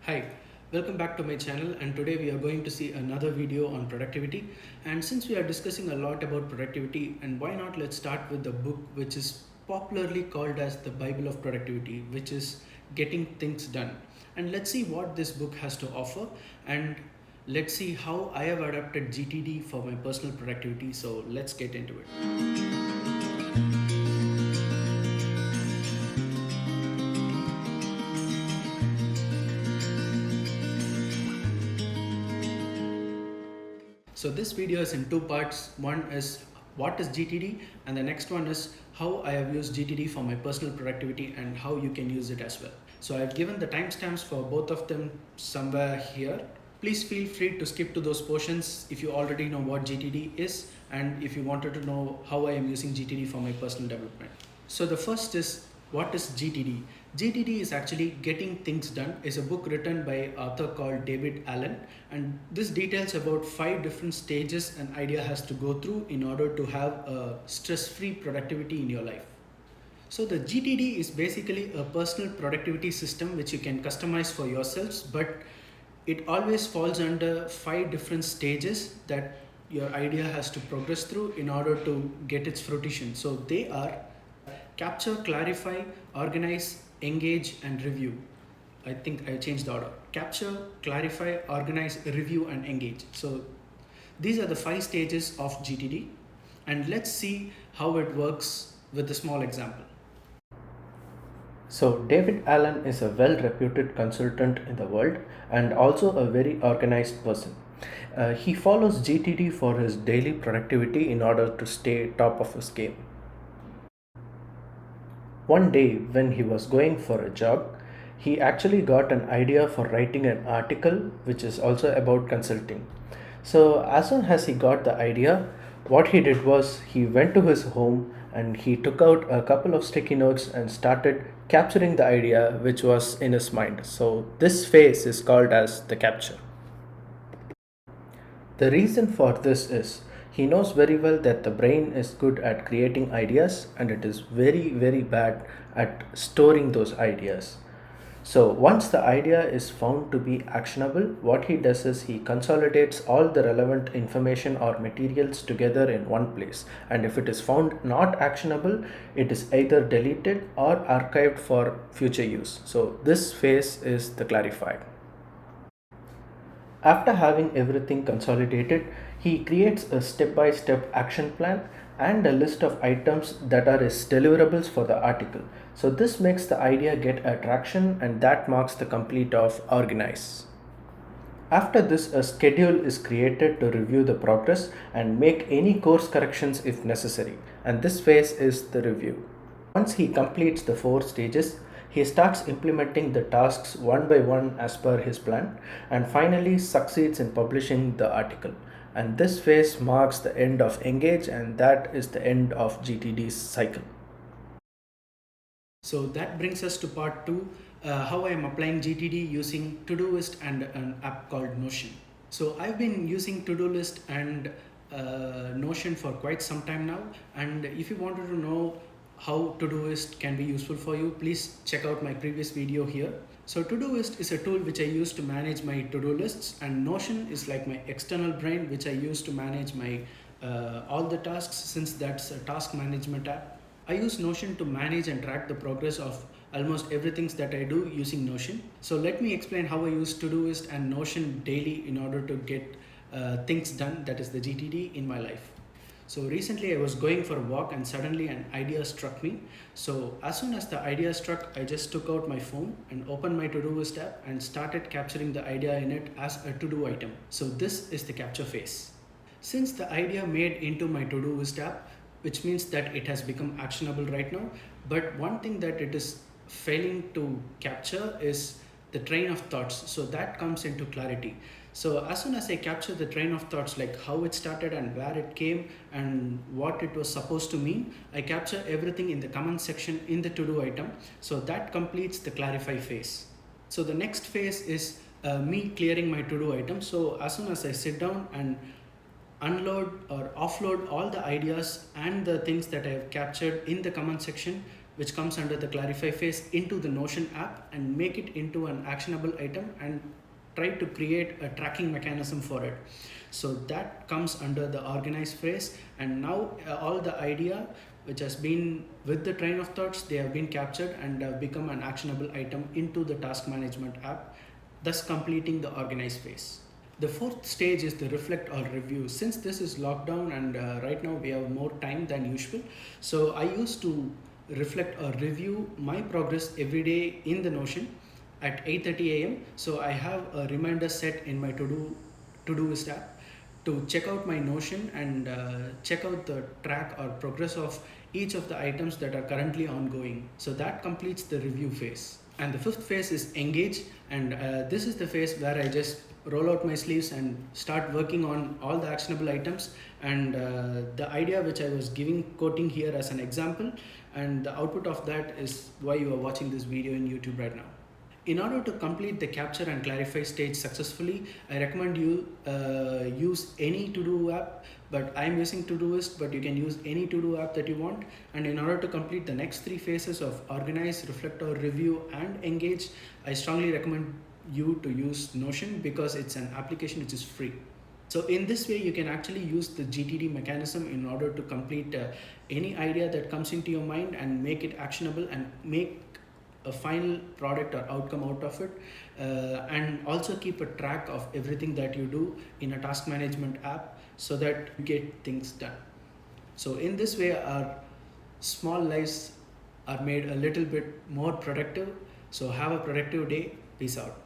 Hi, welcome back to my channel, and today we are going to see another video on productivity. And since we are discussing a lot about productivity, and why not, let's start with the book which is popularly called as the Bible of Productivity, which is Getting Things Done. And let's see what this book has to offer, and let's see how I have adapted GTD for my personal productivity. So let's get into it. So this video is in two parts. One is what is GTD, and the next one is how I have used GTD for my personal productivity and how you can use it as well. So I've given the timestamps for both of them somewhere here. Please feel free to skip to those portions if you already know what GTD is and if you wanted to know how I am using GTD for my personal development. So the first is, what is GTD? GTD is actually Getting Things Done. Is a book written by an author called David Allen, and this details about 5 different stages an idea has to go through in order to have a stress-free productivity in your life. So the GTD is basically a personal productivity system which you can customize for yourselves, but it always falls under 5 different stages that your idea has to progress through in order to get its fruition. So they are capture, clarify, organize, engage, and review. I think I changed the order. Capture, clarify, organize, review, and engage. So these are the 5 stages of GTD, and let's see how it works with a small example. So, David Allen is a well reputed consultant in the world and also a very organized person. He follows GTD for his daily productivity in order to stay top of his game. One day, when he was going for a jog, he actually got an idea for writing an article which is also about consulting. So, as soon as he got the idea, what he did was he went to his home and he took out a couple of sticky notes and started capturing the idea which was in his mind. So, this phase is called as the capture. The reason for this is he knows very well that the brain is good at creating ideas and it is very, very bad at storing those ideas. So, once the idea is found to be actionable, what he does is he consolidates all the relevant information or materials together in one place. And if it is found not actionable, it is either deleted or archived for future use. So, this phase is the clarified. After having everything consolidated, he creates a step by step action plan and a list of items that are his deliverables for the article. So, this makes the idea get attraction and that marks the complete of organize. After this, a schedule is created to review the progress and make any course corrections if necessary. And this phase is the review. Once he completes the 4 stages, he starts implementing the tasks one by one as per his plan and finally succeeds in publishing the article. And this phase marks the end of Engage, and that is the end of GTD's cycle. So that brings us to part 2, how I am applying GTD using Todoist and an app called Notion. So I've been using Todoist and Notion for quite some time now, and if you wanted to know how Todoist can be useful for you, please check out my previous video here. So Todoist is a tool which I use to manage my to-do lists, and Notion is like my external brain which I use to manage my all the tasks, since that's a task management app. I use Notion to manage and track the progress of almost everything that I do using Notion. So let me explain how I use Todoist and Notion daily in order to get things done, that is the GTD, in my life. So recently I was going for a walk and suddenly an idea struck me. So as soon as the idea struck, I just took out my phone and opened my Todoist app and started capturing the idea in it as a to-do item. So this is the capture phase. Since the idea made into my Todoist app, which means that it has become actionable right now, but one thing that it is failing to capture is the train of thoughts. So that comes into clarity. So as soon as I capture the train of thoughts, like how it started and where it came and what it was supposed to mean, I capture everything in the comment section in the to-do item. So that completes the clarify phase. So the next phase is me clearing my to-do item. So as soon as I sit down and unload or offload all the ideas and the things that I have captured in the comment section, which comes under the clarify phase, into the Notion app and make it into an actionable item and try to create a tracking mechanism for it. So that comes under the organize phase, and now all the idea which has been with the train of thoughts, they have been captured and become an actionable item into the task management app, thus completing the organize phase. The fourth stage is the reflect or review. Since this is lockdown and right now we have more time than usual, so I used to reflect or review my progress every day in the Notion at 8:30 a.m. So I have a reminder set in my Todoist app to check out my Notion and check out the track or progress of each of the items that are currently ongoing. So that completes the review phase. And the fifth phase is engage, and this is the phase where I just roll out my sleeves and start working on all the actionable items, and the idea which I was quoting here as an example, and the output of that is why you are watching this video in YouTube right now. In order to complete the capture and clarify stage successfully, I recommend you use any to-do app, but I'm using Todoist, but you can use any to-do app that you want. And in order to complete the next three phases of organize, reflect or review and engage, I strongly recommend you to use Notion because it's an application which is free. So in this way, you can actually use the GTD mechanism in order to complete any idea that comes into your mind and make it actionable and make a final product or outcome out of it, and also keep a track of everything that you do in a task management app so that you get things done. So in this way, our small lives are made a little bit more productive. So have a productive day. Peace out.